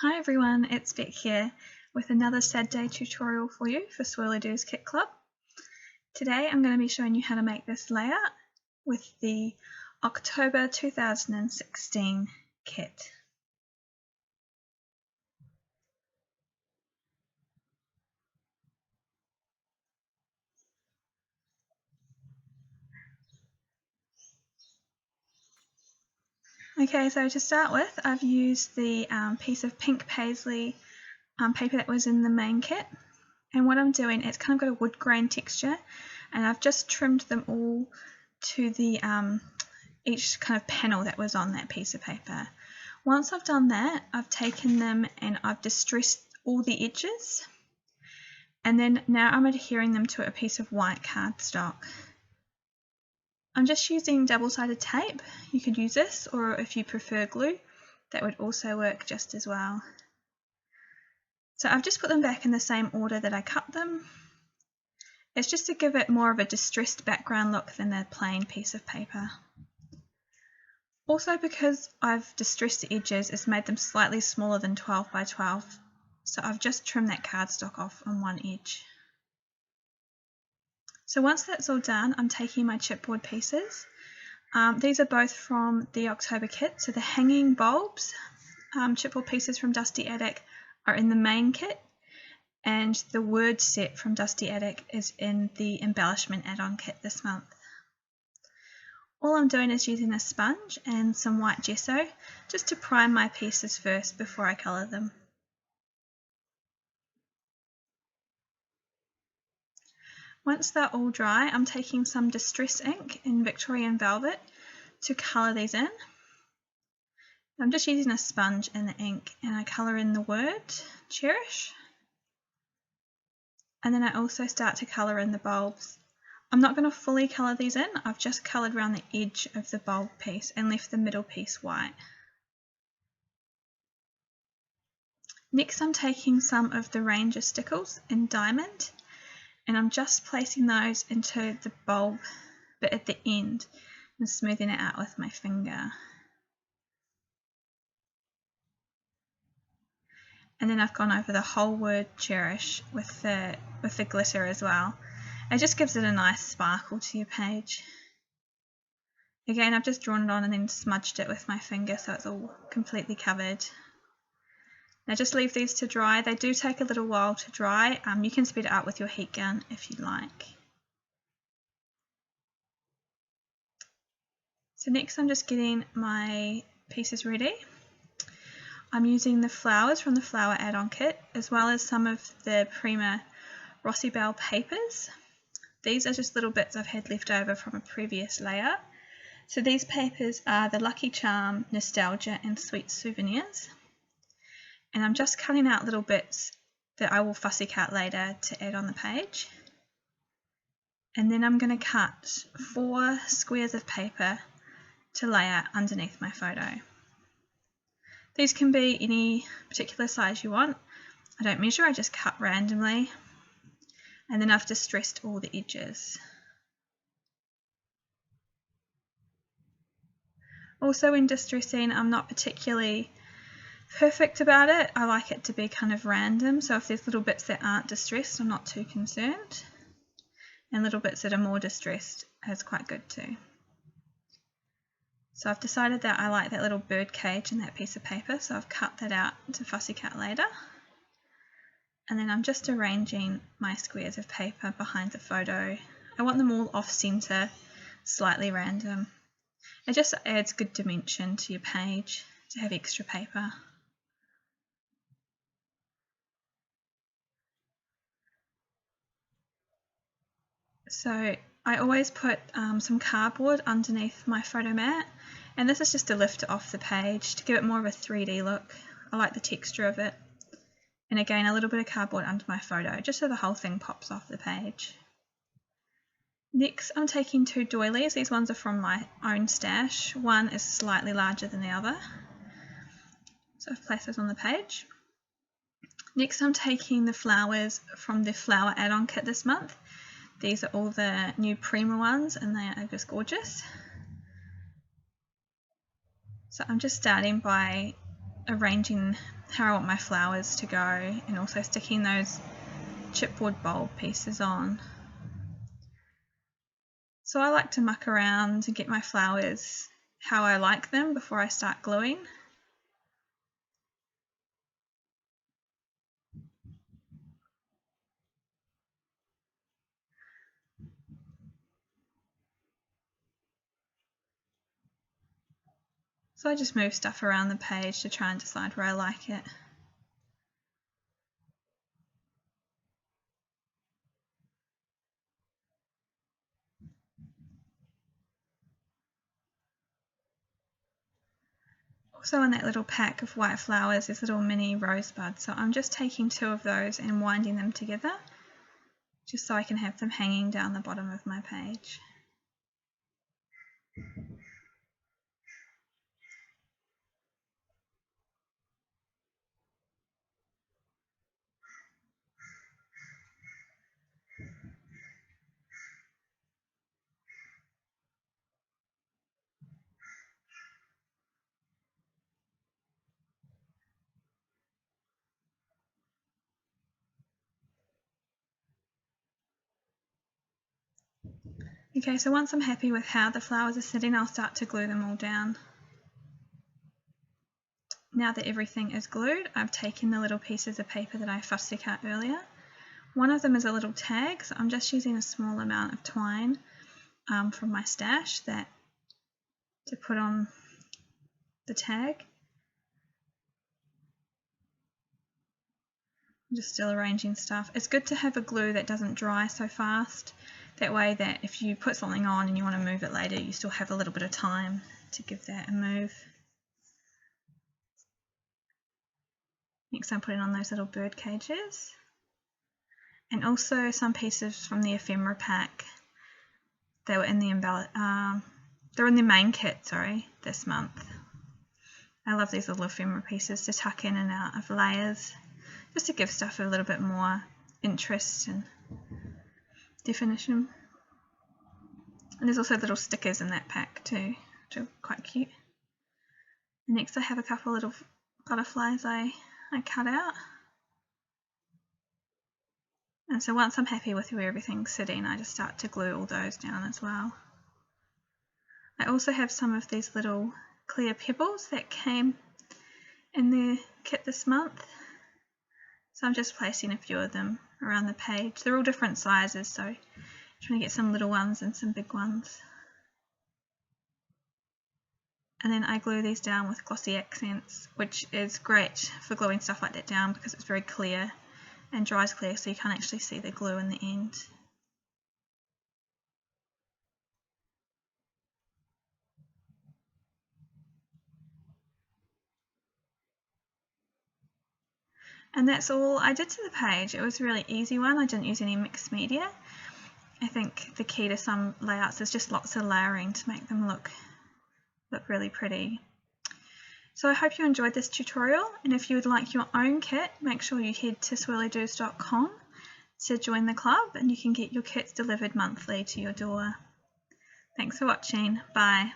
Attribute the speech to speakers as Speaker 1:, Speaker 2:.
Speaker 1: Hi everyone, it's Beck here with another sad day tutorial for you for Swirlydoos Kit Club. Today I'm going to be showing you how to make this layout with the October 2016 kit. Okay, so to start with, I've used the piece of pink paisley paper that was in the main kit, and what I'm doing, it's kind of got a wood grain texture, and I've just trimmed them all to the each kind of panel that was on that piece of paper. Once I've done that, I've taken them and I've distressed all the edges, and then now I'm adhering them to a piece of white cardstock. I'm just using double-sided tape. You could use this, or if you prefer glue, that would also work just as well. So I've just put them back in the same order that I cut them. It's just to give it more of a distressed background look than a plain piece of paper. Also, because I've distressed the edges, it's made them slightly smaller than 12 by 12, so I've just trimmed that cardstock off on one edge. So once that's all done, I'm taking my chipboard pieces. These are both from the October kit, so the hanging bulbs, chipboard pieces from Dusty Attic are in the main kit, and the word set from Dusty Attic is in the Embellishment add-on kit this month. All I'm doing is using a sponge and some white gesso just to prime my pieces first before I colour them. Once they're all dry, I'm taking some Distress ink in Victorian Velvet to colour these in. I'm just using a sponge and the ink, and I colour in the word Cherish, and then I also start to colour in the bulbs. I'm not going to fully colour these in, I've just coloured around the edge of the bulb piece and left the middle piece white. Next I'm taking some of the Ranger stickles in Diamond, and I'm just placing those into the bulb bit at the end and smoothing it out with my finger. And then I've gone over the whole word Cherish with the glitter as well. It just gives it a nice sparkle to your page. Again, I've just drawn it on and then smudged it with my finger so it's all completely covered. Now just leave these to dry. They do take a little while to dry. You can speed it up with your heat gun if you like. So next I'm just getting my pieces ready. I'm using the flowers from the flower add-on kit, as well as some of the Prima Rossi Bell papers. These are just little bits I've had left over from a previous layout. So these papers are the Lucky Charm, Nostalgia and Sweet Souvenirs. And I'm just cutting out little bits that I will fussy cut later to add on the page. And then I'm going to cut 4 squares of paper to lay out underneath my photo. These can be any particular size you want. I don't measure, I just cut randomly. And then I've distressed all the edges. Also in distressing, I'm not particularly perfect about it. I like it to be kind of random, so if there's little bits that aren't distressed, I'm not too concerned. And little bits that are more distressed is quite good too. So I've decided that I like that little bird cage in that piece of paper, so I've cut that out to fussy cut later. And then I'm just arranging my squares of paper behind the photo. I want them all off centre, slightly random. It just adds good dimension to your page to have extra paper. So I always put some cardboard underneath my photo mat, and this is just to lift it off the page to give it more of a 3D look. I like the texture of it. And again, a little bit of cardboard under my photo, just so the whole thing pops off the page. Next, I'm taking 2 doilies. These ones are from my own stash. One is slightly larger than the other. So I've placed those on the page. Next, I'm taking the flowers from the flower add-on kit this month. These are all the new Prima ones, and they are just gorgeous. So I'm just starting by arranging how I want my flowers to go, and also sticking those chipboard bulb pieces on. So I like to muck around to get my flowers how I like them before I start gluing. So I just move stuff around the page to try and decide where I like it. Also in that little pack of white flowers there's little mini rosebuds, so I'm just taking 2 of those and winding them together just so I can have them hanging down the bottom of my page. Okay, so once I'm happy with how the flowers are sitting, I'll start to glue them all down. Now that everything is glued, I've taken the little pieces of paper that I fussy cut earlier. One of them is a little tag, so I'm just using a small amount of twine from my stash to put on the tag. I'm just still arranging stuff. It's good to have a glue that doesn't dry so fast. That way that if you put something on and you want to move it later, you still have a little bit of time to give that a move. Next I'm putting on those little bird cages. And also some pieces from the ephemera pack. They were in the they're in the main kit, this month. I love these little ephemera pieces to tuck in and out of layers, just to give stuff a little bit more interest and definition. And there's also little stickers in that pack too, which are quite cute. And next I have a couple little butterflies I cut out. And so once I'm happy with where everything's sitting, I just start to glue all those down as well. I also have some of these little clear pebbles that came in the kit this month. So I'm just placing a few of them around the page. They're all different sizes, so I'm trying to get some little ones and some big ones. And then I glue these down with glossy accents, which is great for gluing stuff like that down because it's very clear and dries clear, so you can't actually see the glue in the end. And that's all I did to the page. It was a really easy one. I didn't use any mixed media. I think the key to some layouts is just lots of layering to make them look really pretty. So I hope you enjoyed this tutorial, and if you would like your own kit, make sure you head to swirlydoos.com to join the club, and you can get your kits delivered monthly to your door. Thanks for watching. Bye.